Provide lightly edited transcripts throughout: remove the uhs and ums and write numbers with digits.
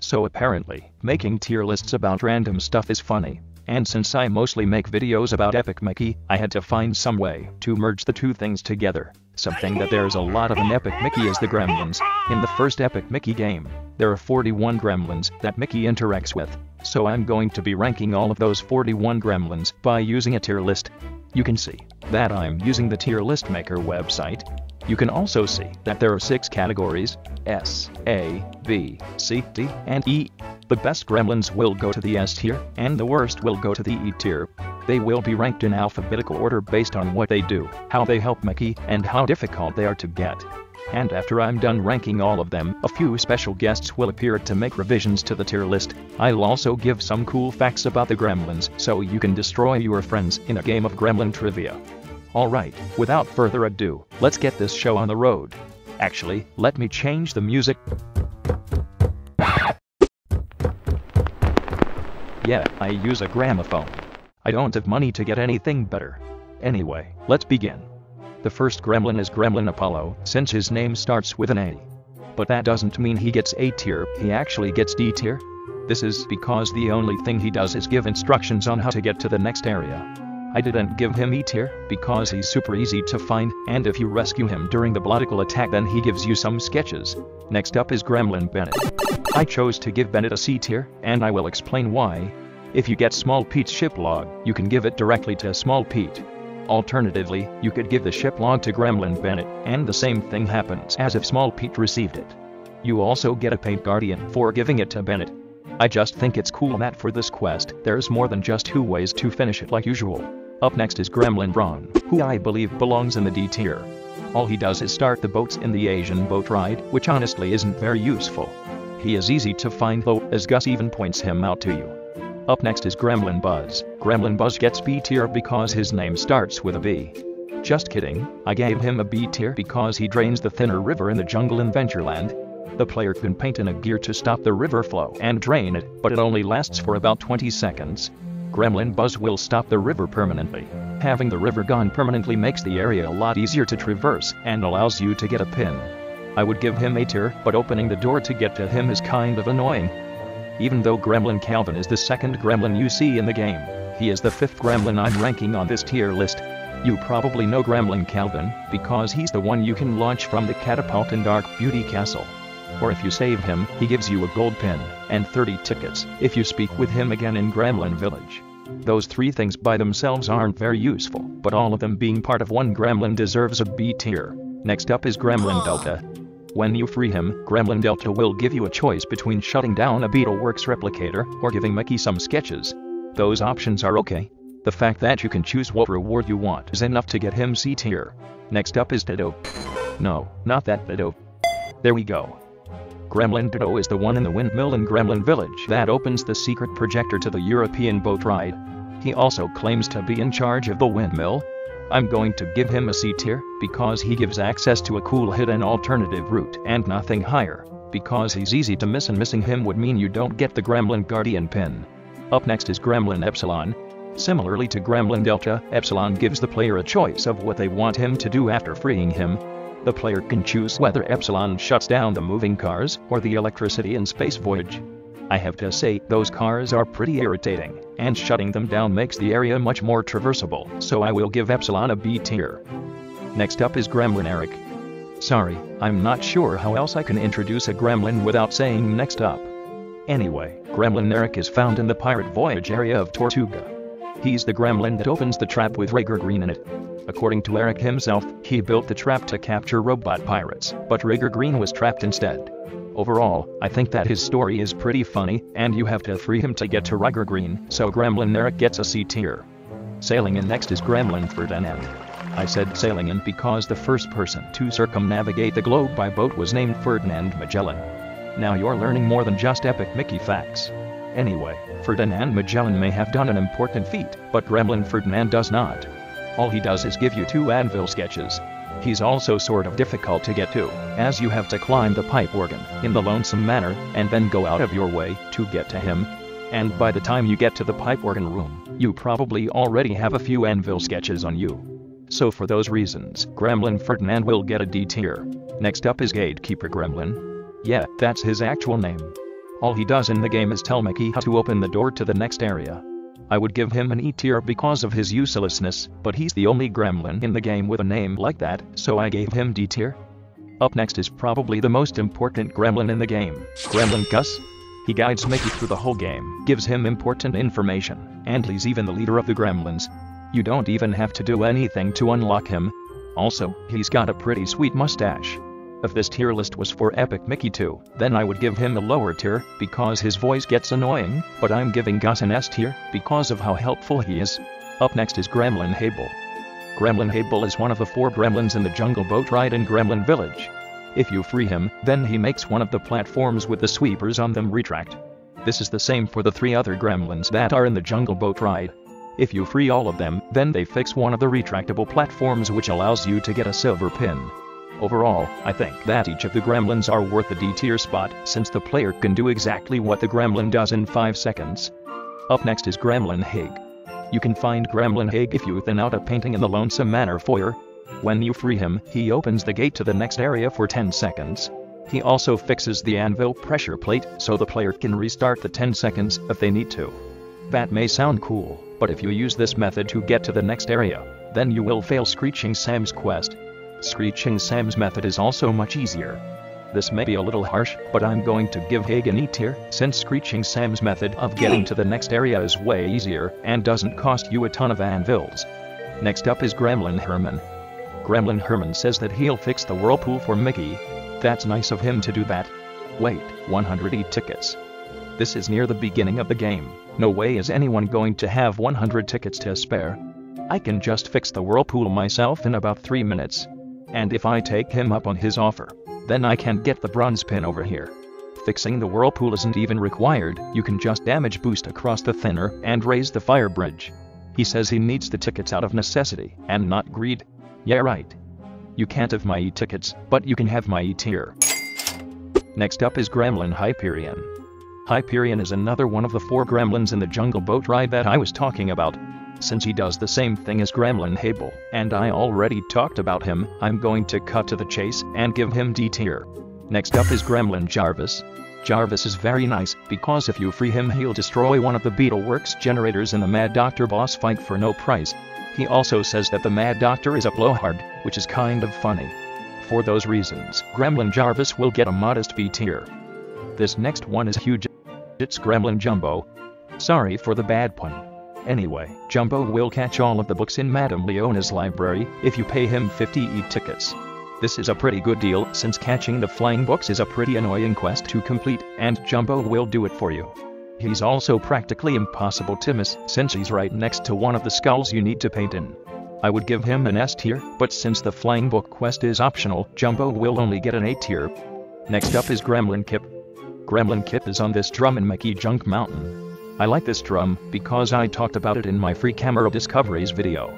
So apparently, making tier lists about random stuff is funny. And since I mostly make videos about Epic Mickey, I had to find some way to merge the two things together. Something that there's a lot of in Epic Mickey is the gremlins. In the first Epic Mickey game, there are 41 gremlins that Mickey interacts with. So I'm going to be ranking all of those 41 gremlins by using a tier list. You can see that I'm using the tier list maker website. You can also see that there are 6 categories: S, A, B, C, D, and E. The best gremlins will go to the S tier, and the worst will go to the E tier. They will be ranked in alphabetical order based on what they do, how they help Mickey, and how difficult they are to get. And after I'm done ranking all of them, a few special guests will appear to make revisions to the tier list. I'll also give some cool facts about the gremlins so you can destroy your friends in a game of gremlin trivia. Alright, without further ado, let's get this show on the road. Actually, let me change the music. Yeah, I use a gramophone. I don't have money to get anything better. Anyway, let's begin. The first gremlin is Gremlin Apollo, since his name starts with an A. But that doesn't mean he gets A tier, he actually gets D tier. This is because the only thing he does is give instructions on how to get to the next area. I didn't give him E tier, because he's super easy to find, and if you rescue him during the blotical attack then he gives you some sketches. Next up is Gremlin Bennett. I chose to give Bennett a C tier, and I will explain why. If you get Small Pete's ship log, you can give it directly to Small Pete. Alternatively, you could give the ship log to Gremlin Bennett, and the same thing happens as if Small Pete received it. You also get a paint guardian for giving it to Bennett. I just think it's cool that for this quest, there's more than just 2 ways to finish it like usual. Up next is Gremlin Braun, who I believe belongs in the D tier. All he does is start the boats in the Asian boat ride, which honestly isn't very useful. He is easy to find though, as Gus even points him out to you. Up next is Gremlin Buzz. Gremlin Buzz gets B tier because his name starts with a B. Just kidding, I gave him a B tier because he drains the thinner river in the jungle in Ventureland. The player can paint in a gear to stop the river flow and drain it, but it only lasts for about 20 seconds. Gremlin Buzz will stop the river permanently. Having the river gone permanently makes the area a lot easier to traverse and allows you to get a pin. I would give him A tier, but opening the door to get to him is kind of annoying. Even though Gremlin Calvin is the second gremlin you see in the game, he is the 5th gremlin I'm ranking on this tier list. You probably know Gremlin Calvin, because he's the one you can launch from the catapult in Dark Beauty Castle. Or if you save him, he gives you a gold pin, and 30 tickets, if you speak with him again in Gremlin Village. Those 3 things by themselves aren't very useful, but all of them being part of one gremlin deserves a B tier. Next up is Gremlin Delta. When you free him, Gremlin Delta will give you a choice between shutting down a Beetleworks replicator or giving Mickey some sketches. Those options are okay. The fact that you can choose what reward you want is enough to get him C tier. Next up is Ditto. No, not that Ditto. There we go. Gremlin Ditto is the one in the windmill in Gremlin Village that opens the secret projector to the European boat ride. He also claims to be in charge of the windmill. I'm going to give him a C tier, because he gives access to a cool hidden alternative route and nothing higher, because he's easy to miss and missing him would mean you don't get the Gremlin Guardian pin. Up next is Gremlin Epsilon. Similarly to Gremlin Delta, Epsilon gives the player a choice of what they want him to do after freeing him. The player can choose whether Epsilon shuts down the moving cars or the electricity in Space Voyage. I have to say, those cars are pretty irritating, and shutting them down makes the area much more traversable, so I will give Epsilon a B tier. Next up is Gremlin Eric. Sorry, I'm not sure how else I can introduce a gremlin without saying next up. Anyway, Gremlin Eric is found in the Pirate Voyage area of Tortuga. He's the gremlin that opens the trap with Rager Green in it. According to Eric himself, he built the trap to capture robot pirates, but Rager Green was trapped instead. Overall, I think that his story is pretty funny, and you have to free him to get to Rager Green, so Gremlin Eric gets a C tier. Sailing in next is Gremlin Ferdinand. I said sailing in because the first person to circumnavigate the globe by boat was named Ferdinand Magellan. Now you're learning more than just Epic Mickey facts. Anyway, Ferdinand Magellan may have done an important feat, but Gremlin Ferdinand does not. All he does is give you 2 anvil sketches. He's also sort of difficult to get to, as you have to climb the pipe organ in the Lonesome Manor and then go out of your way to get to him. And by the time you get to the pipe organ room, you probably already have a few anvil sketches on you. So for those reasons, Gremlin Ferdinand will get a D tier. Next up is Gatekeeper Gremlin. Yeah, that's his actual name. All he does in the game is tell Mickey how to open the door to the next area. I would give him an E tier because of his uselessness, but he's the only gremlin in the game with a name like that, so I gave him D tier. Up next is probably the most important gremlin in the game, Gremlin Gus. He guides Mickey through the whole game, gives him important information, and he's even the leader of the gremlins. You don't even have to do anything to unlock him. Also, he's got a pretty sweet mustache. If this tier list was for Epic Mickey 2, then I would give him a lower tier because his voice gets annoying, but I'm giving Gus an S tier because of how helpful he is. Up next is Gremlin Hable. Gremlin Hable is one of the 4 gremlins in the Jungle Boat ride in Gremlin Village. If you free him, then he makes one of the platforms with the sweepers on them retract. This is the same for the 3 other gremlins that are in the Jungle Boat ride. If you free all of them, then they fix one of the retractable platforms, which allows you to get a silver pin. Overall, I think that each of the gremlins are worth a D tier spot since the player can do exactly what the gremlin does in 5 seconds. Up next is Gremlin Haig. You can find Gremlin Haig if you thin out a painting in the Lonesome Manor foyer. When you free him, he opens the gate to the next area for 10 seconds. He also fixes the anvil pressure plate so the player can restart the 10 seconds if they need to. That may sound cool, but if you use this method to get to the next area, then you will fail Screeching Sam's quest. Screeching Sam's method is also much easier. This may be a little harsh, but I'm going to give Haig an E tier since Screeching Sam's method of getting to the next area is way easier and doesn't cost you a ton of anvils. Next up is Gremlin Herman. Gremlin Herman says that he'll fix the whirlpool for Mickey. That's nice of him to do that. Wait, 100 e-tickets. This is near the beginning of the game. No way is anyone going to have 100 tickets to spare. I can just fix the whirlpool myself in about 3 minutes. And if I take him up on his offer, then I can get the bronze pin over here. Fixing the whirlpool isn't even required, you can just damage boost across the thinner and raise the fire bridge. He says he needs the tickets out of necessity and not greed. Yeah, right. You can't have my E-tickets, but you can have my E-tier. Next up is Gremlin Hyperion. Hyperion is another one of the 4 gremlins in the Jungle Boat ride that I was talking about. Since he does the same thing as Gremlin Hable, and I already talked about him, I'm going to cut to the chase and give him D tier. Next up is Gremlin Jarvis. Jarvis is very nice, because if you free him he'll destroy one of the Beetleworks generators in the Mad Doctor boss fight for no price. He also says that the Mad Doctor is a blowhard, which is kind of funny. For those reasons, Gremlin Jarvis will get a modest B tier. This next one is huge. It's Gremlin Jumbo. Sorry for the bad pun. Anyway, Jumbo will catch all of the books in Madame Leona's library if you pay him 50 e-tickets. This is a pretty good deal since catching the flying books is a pretty annoying quest to complete, and Jumbo will do it for you. He's also practically impossible to miss since he's right next to one of the skulls you need to paint in. I would give him an S tier, but since the flying book quest is optional, Jumbo will only get an A tier. Next up is Gremlin Kip. Gremlin Kip is on this drum in Mickey Junk Mountain. I like this drum because I talked about it in my free camera discoveries video.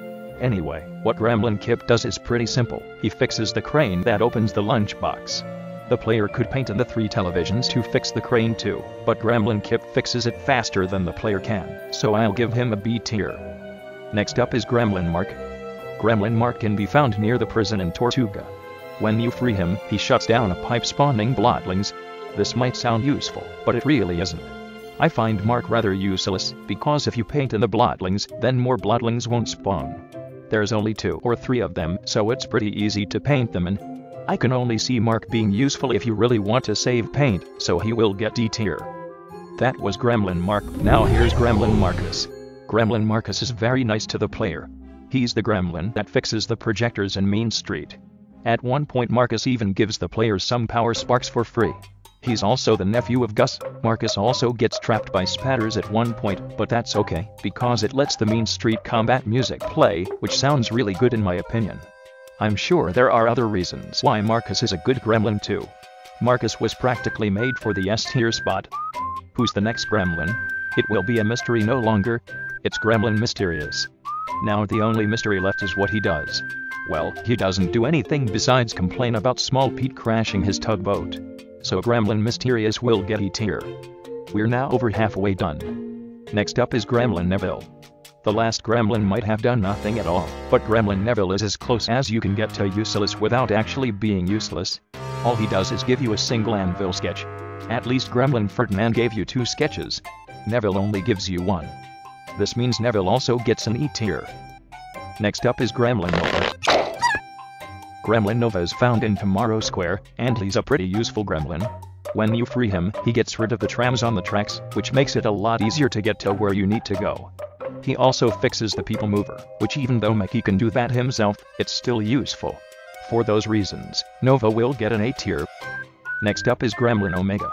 Anyway, what Gremlin Kip does is pretty simple. He fixes the crane that opens the lunchbox. The player could paint in the 3 televisions to fix the crane too, but Gremlin Kip fixes it faster than the player can, so I'll give him a B tier. Next up is Gremlin Mark. Gremlin Mark can be found near the prison in Tortuga. When you free him, he shuts down a pipe spawning bloodlings. This might sound useful, but it really isn't. I find Mark rather useless, because if you paint in the bloodlings, then more bloodlings won't spawn. There's only 2 or 3 of them, so it's pretty easy to paint them in. I can only see Mark being useful if you really want to save paint, so he will get D tier. That was Gremlin Mark. Now here's Gremlin Marcus. Gremlin Marcus is very nice to the player. He's the gremlin that fixes the projectors in Main Street. At one point Marcus even gives the player some power sparks for free. He's also the nephew of Gus. Marcus also gets trapped by spatters at one point, but that's okay, because it lets the Mean Street combat music play, which sounds really good in my opinion. I'm sure there are other reasons why Marcus is a good gremlin too. Marcus was practically made for the S tier spot. Who's the next gremlin? It will be a mystery no longer. It's Gremlin Mysterious. Now the only mystery left is what he does. Well, he doesn't do anything besides complain about Small Pete crashing his tugboat. So Gremlin Mysterious will get E tier. We're now over halfway done. Next up is Gremlin Neville. The last gremlin might have done nothing at all, but Gremlin Neville is as close as you can get to useless without actually being useless. All he does is give you a single anvil sketch. At least Gremlin Ferdinand gave you 2 sketches. Neville only gives you 1. This means Neville also gets an E tier. Next up is Gremlin Nova. Gremlin Nova is found in Tomorrow Square, and he's a pretty useful gremlin. When you free him, he gets rid of the trams on the tracks, which makes it a lot easier to get to where you need to go. He also fixes the people mover, which even though Mickey can do that himself, it's still useful. For those reasons, Nova will get an A tier. Next up is Gremlin Omega.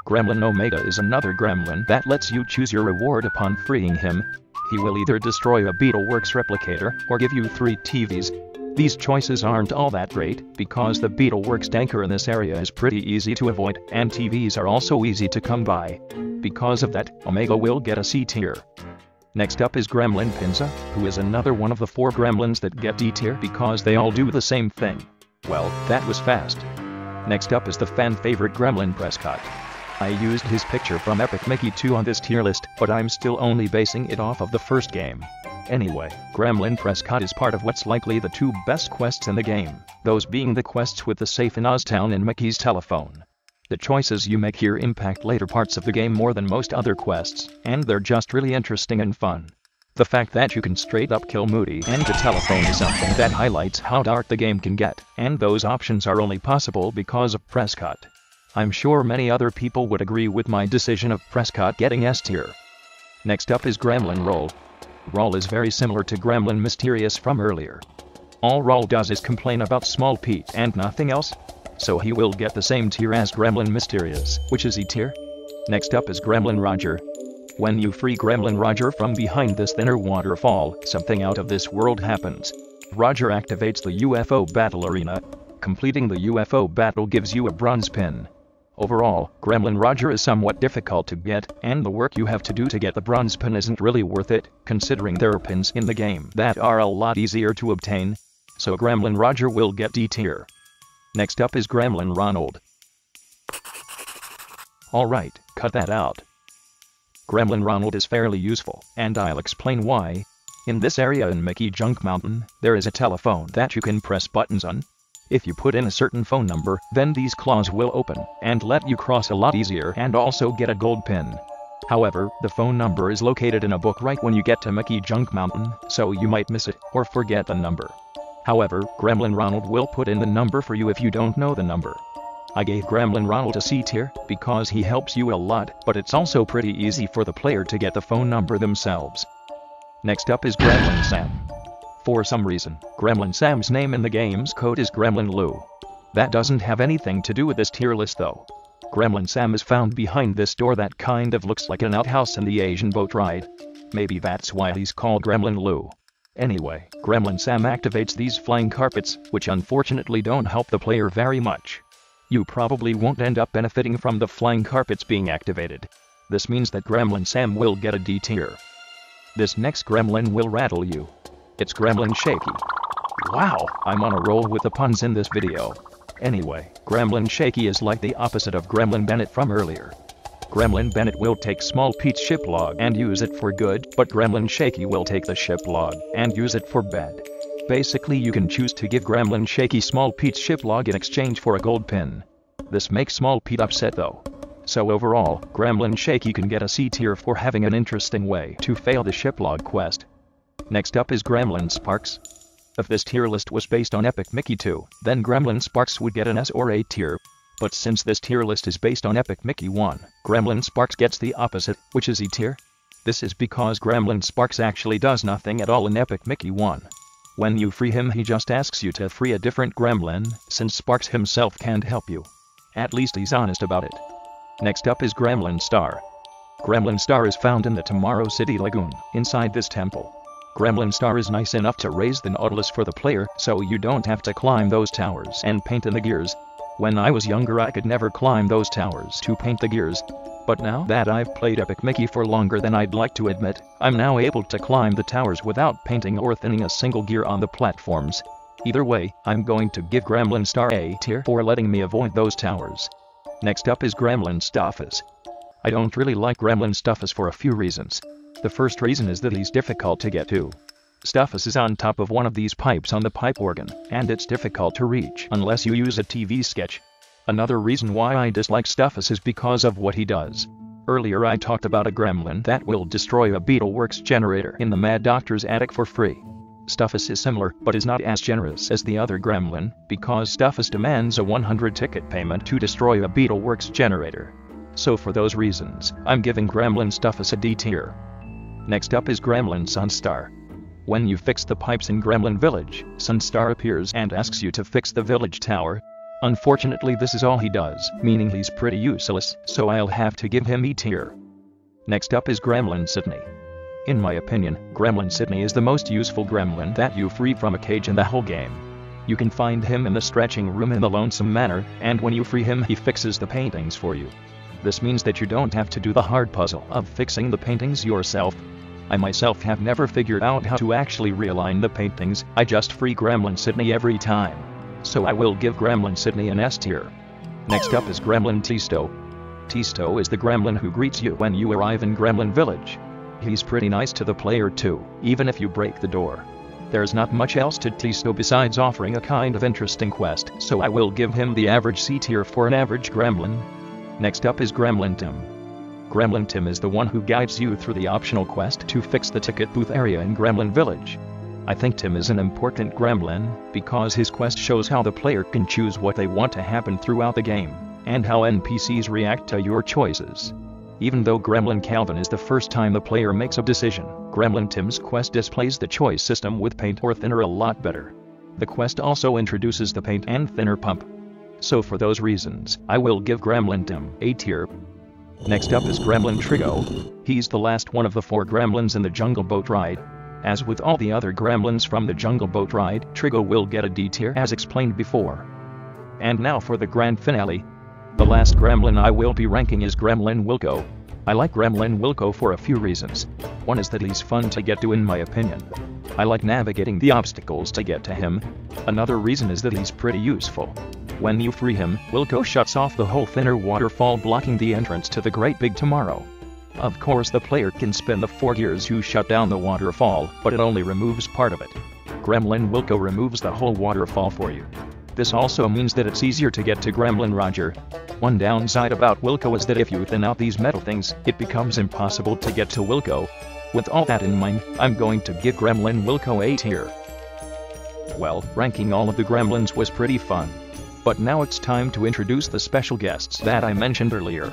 Gremlin Omega is another gremlin that lets you choose your reward upon freeing him. He will either destroy a Beetleworks replicator, or give you 3 TVs. These choices aren't all that great, because the Beetleworks tanker in this area is pretty easy to avoid, and TVs are also easy to come by. Because of that, Omega will get a C tier. Next up is Gremlin Pinza, who is another one of the 4 gremlins that get D tier because they all do the same thing. Well, that was fast. Next up is the fan favorite Gremlin Prescott. I used his picture from Epic Mickey 2 on this tier list, but I'm still only basing it off of the first game. Anyway, Gremlin Prescott is part of what's likely the 2 best quests in the game, those being the quests with the safe in Oztown and Mickey's telephone. The choices you make here impact later parts of the game more than most other quests, and they're just really interesting and fun. The fact that you can straight up kill Moody and the telephone is something that highlights how dark the game can get, and those options are only possible because of Prescott. I'm sure many other people would agree with my decision of Prescott getting S tier. Next up is Gremlin Roll. Roll is very similar to Gremlin Mysterious from earlier. All Roll does is complain about Small Pete and nothing else. So he will get the same tier as Gremlin Mysterious, which is E tier. Next up is Gremlin Roger. When you free Gremlin Roger from behind this thinner waterfall, something out of this world happens. Roger activates the UFO battle arena. Completing the UFO battle gives you a bronze pin. Overall, Gremlin Roger is somewhat difficult to get, and the work you have to do to get the bronze pin isn't really worth it, considering there are pins in the game that are a lot easier to obtain. So Gremlin Roger will get D tier. Next up is Gremlin Ronald. Alright, cut that out. Gremlin Ronald is fairly useful, and I'll explain why. In this area in Mickey Junk Mountain, there is a telephone that you can press buttons on. If you put in a certain phone number, then these claws will open, and let you cross a lot easier and also get a gold pin. However, the phone number is located in a book right when you get to Mickey Junk Mountain, so you might miss it, or forget the number. However, Gremlin Ronald will put in the number for you if you don't know the number. I gave Gremlin Ronald a C tier, because he helps you a lot, but it's also pretty easy for the player to get the phone number themselves. Next up is Gremlin Sam. For some reason, Gremlin Sam's name in the game's code is Gremlin Lou. That doesn't have anything to do with this tier list though. Gremlin Sam is found behind this door that kind of looks like an outhouse in the Asian boat ride. Maybe that's why he's called Gremlin Lou. Anyway, Gremlin Sam activates these flying carpets, which unfortunately don't help the player very much. You probably won't end up benefiting from the flying carpets being activated. This means that Gremlin Sam will get a D tier. This next gremlin will rattle you. It's Gremlin Shaky. Wow, I'm on a roll with the puns in this video. Anyway, Gremlin Shaky is like the opposite of Gremlin Bennett from earlier. Gremlin Bennett will take Small Pete's ship log and use it for good, but Gremlin Shaky will take the ship log and use it for bad. Basically, you can choose to give Gremlin Shaky Small Pete's ship log in exchange for a gold pin. This makes Small Pete upset though. So overall, Gremlin Shaky can get a C tier for having an interesting way to fail the ship log quest. Next up is Gremlin Sparks. If this tier list was based on Epic Mickey 2, then Gremlin Sparks would get an S or A tier. But since this tier list is based on Epic Mickey 1, Gremlin Sparks gets the opposite, which is E tier. This is because Gremlin Sparks actually does nothing at all in Epic Mickey 1. When you free him, he just asks you to free a different gremlin, since Sparks himself can't help you. At least he's honest about it. Next up is Gremlin Star. Gremlin Star is found in the Tomorrow City Lagoon, inside this temple. Gremlin Star is nice enough to raise the Nautilus for the player, so you don't have to climb those towers and paint in the gears. When I was younger, I could never climb those towers to paint the gears. But now that I've played Epic Mickey for longer than I'd like to admit, I'm now able to climb the towers without painting or thinning a single gear on the platforms. Either way, I'm going to give Gremlin Star A tier for letting me avoid those towers. Next up is Gremlin Stuffus. I don't really like Gremlin Stuffus for a few reasons. The first reason is that he's difficult to get to. Stuffus is on top of one of these pipes on the pipe organ, and it's difficult to reach unless you use a TV sketch. Another reason why I dislike Stuffus is because of what he does. Earlier I talked about a gremlin that will destroy a Beetleworks generator in the Mad Doctor's attic for free. Stuffus is similar, but is not as generous as the other gremlin, because Stuffus demands a 100 ticket payment to destroy a Beetleworks generator. So for those reasons, I'm giving Gremlin Stuffus a D tier. Next up is Gremlin Sunstar. When you fix the pipes in Gremlin Village, Sunstar appears and asks you to fix the village tower. Unfortunately, this is all he does, meaning he's pretty useless, so I'll have to give him E tier. Next up is Gremlin Sydney. In my opinion, Gremlin Sydney is the most useful gremlin that you free from a cage in the whole game. You can find him in the stretching room in the Lonesome Manor, and when you free him he fixes the paintings for you. This means that you don't have to do the hard puzzle of fixing the paintings yourself. I myself have never figured out how to actually realign the paintings, I just free Gremlin Sydney every time. So I will give Gremlin Sydney an S tier. Next up is Gremlin Tisto. Tisto is the gremlin who greets you when you arrive in Gremlin Village. He's pretty nice to the player too, even if you break the door. There's not much else to Tisto besides offering a kind of interesting quest, so I will give him the average C tier for an average gremlin. Next up is Gremlin Tim. Gremlin Tim is the one who guides you through the optional quest to fix the ticket booth area in Gremlin Village. I think Tim is an important gremlin, because his quest shows how the player can choose what they want to happen throughout the game, and how NPCs react to your choices. Even though Gremlin Calvin is the first time the player makes a decision, Gremlin Tim's quest displays the choice system with paint or thinner a lot better. The quest also introduces the paint and thinner pump. So for those reasons, I will give Gremlin Tim A tier. Next up is Gremlin Trigo. He's the last one of the 4 gremlins in the Jungle Boat ride. As with all the other gremlins from the Jungle Boat ride, Trigo will get a D tier as explained before. And now for the grand finale. The last gremlin I will be ranking is Gremlin Wilco. I like Gremlin Wilco for a few reasons. One is that he's fun to get to in my opinion. I like navigating the obstacles to get to him. Another reason is that he's pretty useful. When you free him, Wilco shuts off the whole thinner waterfall blocking the entrance to the Great Big Tomorrow. Of course the player can spin the 4 gears to shut down the waterfall, but it only removes part of it. Gremlin Wilco removes the whole waterfall for you. This also means that it's easier to get to Gremlin Roger. One downside about Wilco is that if you thin out these metal things, it becomes impossible to get to Wilco. With all that in mind, I'm going to give Gremlin Wilco A tier. Well, ranking all of the gremlins was pretty fun. But now it's time to introduce the special guests that I mentioned earlier.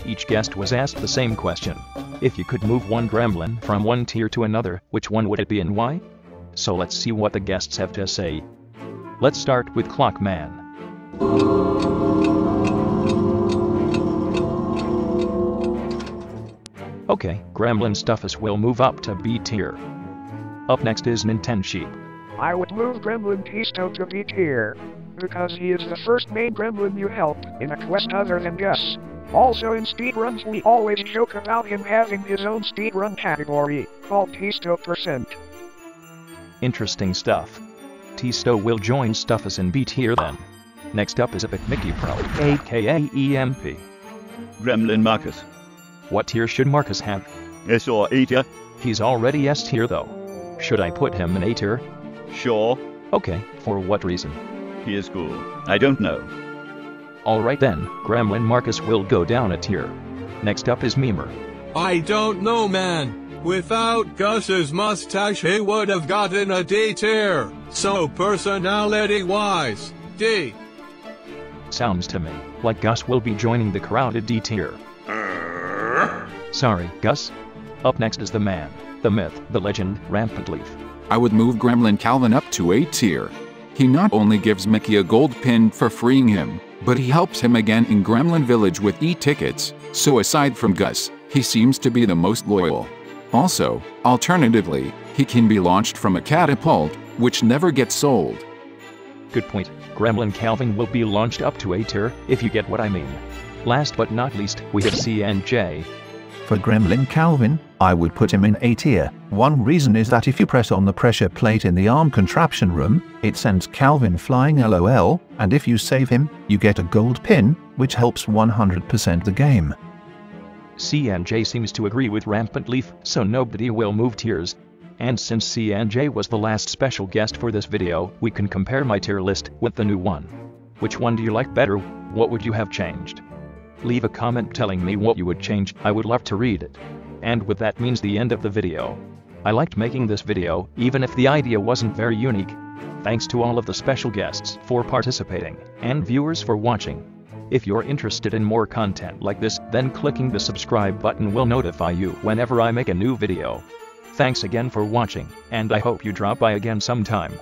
Each guest was asked the same question. If you could move one gremlin from one tier to another, which one would it be and why? So let's see what the guests have to say. Let's start with Clockman. Okay, Gremlin Stuffus will move up to B tier. Up next is Nintendo. I would move Gremlin Tisto to B tier, because he is the first main gremlin you help in a quest other than Gus. Also in speedruns we always joke about him having his own speedrun category, called Tisto%. Interesting stuff. Tisto will join Stuffus in B tier then. Next up is Epic Mickey Pro, aka EMP. Gremlin Marcus. What tier should Marcus have? S or A tier? He's already S tier though. Should I put him in A tier? Sure. Okay, for what reason? He is cool. I don't know. Alright then, Gremlin Marcus will go down a tier. Next up is Memer. I don't know, man. Without Gus's mustache he would have gotten a D tier. So personality-wise, D. Sounds to me like Gus will be joining the crowded D tier. Sorry, Gus. Up next is the man, the myth, the legend, Rampant Leaf. I would move Gremlin Calvin up to A tier. He not only gives Mickey a gold pin for freeing him, but he helps him again in Gremlin Village with e-tickets, so aside from Gus, he seems to be the most loyal. Also, alternatively, he can be launched from a catapult, which never gets sold. Good point. Gremlin Calvin will be launched up to A tier, if you get what I mean. Last but not least, we have C and J. For Gremlin Calvin, I would put him in A tier. One reason is that if you press on the pressure plate in the arm contraption room, it sends Calvin flying LOL, and if you save him, you get a gold pin, which helps 100% the game. C and J seems to agree with Rampant Leaf, so nobody will move tiers. And since C and J was the last special guest for this video, we can compare my tier list with the new one. Which one do you like better? What would you have changed? Leave a comment telling me what you would change. I would love to read it. And with that means the end of the video. I liked making this video, even if the idea wasn't very unique. Thanks to all of the special guests for participating, and viewers for watching. If you're interested in more content like this, then clicking the subscribe button will notify you whenever I make a new video. Thanks again for watching, and I hope you drop by again sometime.